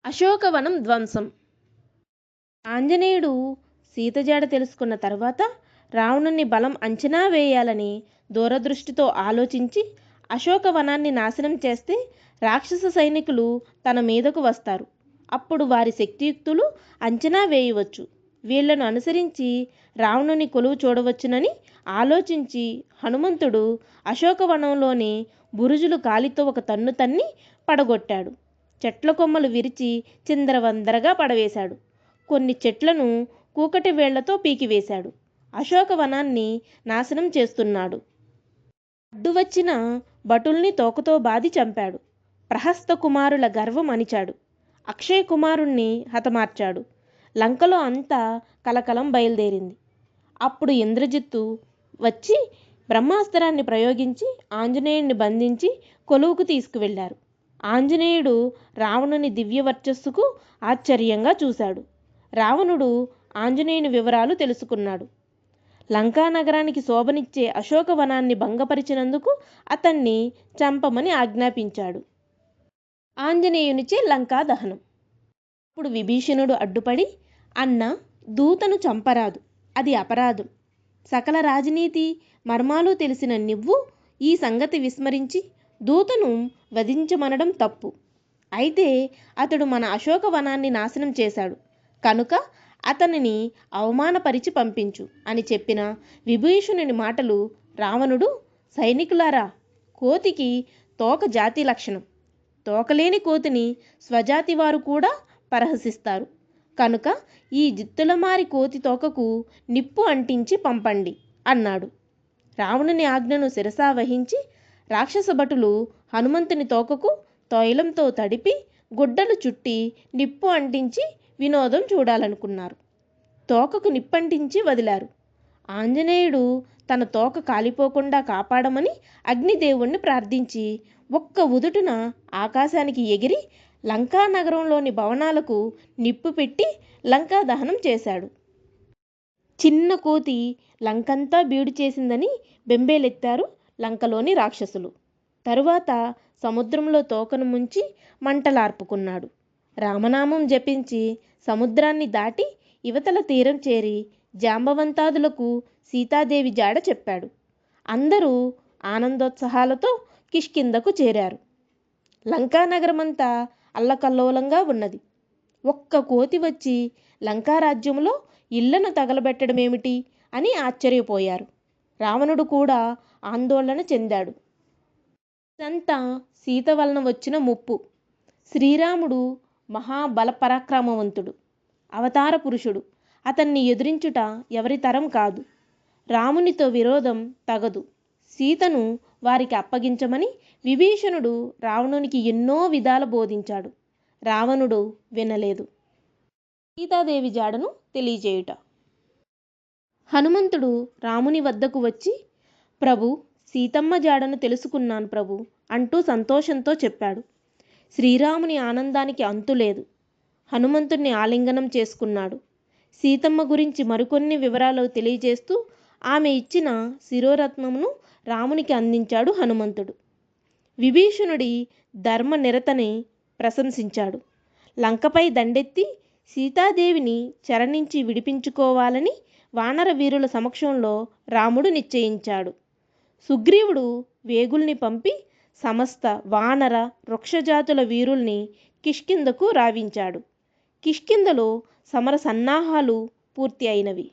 అశోకవనం ధ్వంసం. ఆంజనేయుడు సీత జాడ తెలుసుకున్న తర్వాత రావణుని బలం అంచనా వేయాలని దూరదృష్టితో ఆలోచించి అశోకవనాన్ని నాశనం చేస్తే రాక్షస సైనికులు తన మీదకు వస్తారు. అప్పుడు వారి శక్తియుక్తులు అంచనా వేయవచ్చు. వీళ్లను అనుసరించి రావణుని కొలువు చూడవచ్చునని ఆలోచించి హనుమంతుడు అశోకవనంలోని బురుజులు కాలితో ఒక తన్ను తన్ని పడగొట్టాడు. చెట్ల కొమ్మలు విరిచి చిందరవందరగా పడవేశాడు. కొన్ని చెట్లను కూకటి వేళ్లతో పీకివేశాడు. అశోకవనాన్ని నాశనం చేస్తున్నాడు. అడ్డువచ్చిన భటుల్ని తోకతో బాది చంపాడు. ప్రహస్త కుమారుల గర్వం అణిచాడు. అక్షయ కుమారుణ్ణి హతమార్చాడు. లంకలో అంతా కలకలం బయలుదేరింది. అప్పుడు ఇంద్రజిత్తు వచ్చి బ్రహ్మాస్త్రాన్ని ప్రయోగించి ఆంజనేయుణ్ణి బంధించి కొలువుకు తీసుకువెళ్లారు. ఆంజనేయుడు రావణుని దివ్య వర్చస్సుకు ఆశ్చర్యంగా చూశాడు. రావణుడు ఆంజనేయుని వివరాలు తెలుసుకున్నాడు. లంకానగరానికి శోభనిచ్చే అశోకవనాన్ని భంగపరిచినందుకు అతన్ని చంపమని ఆజ్ఞాపించాడు. ఆంజనేయునిచే లంకా దహనం. అప్పుడు విభీషణుడు అడ్డుపడి, అన్న, దూతను చంపరాదు, అది అపరాధం. సకల రాజనీతి మర్మాలు తెలిసిన నువ్వు ఈ సంగతి విస్మరించి దూతను వధించమనడం తప్పు. అయితే అతడు మన అశోకవనాన్ని నాశనం చేశాడు కనుక అతనిని అవమానపరిచి పంపించు అని చెప్పిన విభీషణుని మాటలు రావణుడు, సైనికులారా, కోతికి తోక జాతి లక్షణం. తోకలేని కోతిని స్వజాతి వారు కూడా పరిహసిస్తారు. కనుక ఈ జిత్తులమారి కోతి తోకకు నిప్పు అంటించి పంపండి అన్నాడు. రావణుని ఆజ్ఞను శిరసా వహించి రాక్షస భటులు హనుమంతుని తోకకు తైలంతో తడిపి గుడ్డలు చుట్టి నిప్పు అంటించి వినోదం చూడాలనుకున్నారు. తోకకు నిప్పంటించి వదిలారు. ఆంజనేయుడు తన తోక కాలిపోకుండా కాపాడమని అగ్నిదేవుణ్ణి ప్రార్థించి ఒక్క ఉదుటున ఆకాశానికి ఎగిరి లంకా నగరంలోని భవనాలకు నిప్పు పెట్టి లంకా దహనం చేశాడు. చిన్న కోతి లంకంతా బీడు చేసిందని బెంబేలెత్తారు లంకలోని రాక్షసులు. తరువాత సముద్రంలో తోకను ముంచి మంటలార్పుకున్నాడు. రామనామం జపించి సముద్రాన్ని దాటి ఇవతల తీరం చేరి జాంబవంతాదులకు సీతాదేవి జాడ చెప్పాడు. అందరూ ఆనందోత్సాహాలతో కిష్కింధకు చేరారు. లంకానగరమంతా అల్లకల్లోలంగా ఉన్నది. ఒక్క కోతి వచ్చి లంకారాజ్యంలో ఇళ్లను తగలబెట్టడమేమిటి అని ఆశ్చర్యపోయారు. రావణుడు కూడా ఆందోళన చెందాడు. ఇదంతా సీత వలన వచ్చిన ముప్పు. శ్రీరాముడు మహాబలపరాక్రమవంతుడు, అవతార పురుషుడు. అతన్ని ఎదిరించుట ఎవరి తరం కాదు. రామునితో విరోధం తగదు. సీతను వారికి అప్పగించమని విభీషణుడు రావణునికి ఎన్నో విధాల బోధించాడు. రావణుడు వినలేదు. సీతాదేవి జాడను తెలియజేయుట. హనుమంతుడు రాముని వద్దకు వచ్చి, ప్రభు, సీతమ్మ జాడను తెలుసుకున్నాను ప్రభు అంటూ సంతోషంతో చెప్పాడు. శ్రీరాముని ఆనందానికి అంతులేదు. హనుమంతుణ్ణి ఆలింగనం చేసుకున్నాడు. సీతమ్మ గురించి మరికొన్ని వివరాలు తెలియజేస్తూ ఆమె ఇచ్చిన శిరోరత్నమును రామునికి అందించాడు హనుమంతుడు. విభీషణుడి ధర్మనిరతని ప్రశంసించాడు. లంకపై దండెత్తి సీతాదేవిని చెర నుంచి విడిపించుకోవాలని వానర వీరుల సమక్షంలో రాముడు నిశ్చయించాడు. సుగ్రీవుడు వేగుల్ని పంపి సమస్త వానర వృక్షజాతుల వీరుల్ని కిష్కింధకు రావించాడు. కిష్కింధలో సమర సన్నాహాలు పూర్తి అయినవి.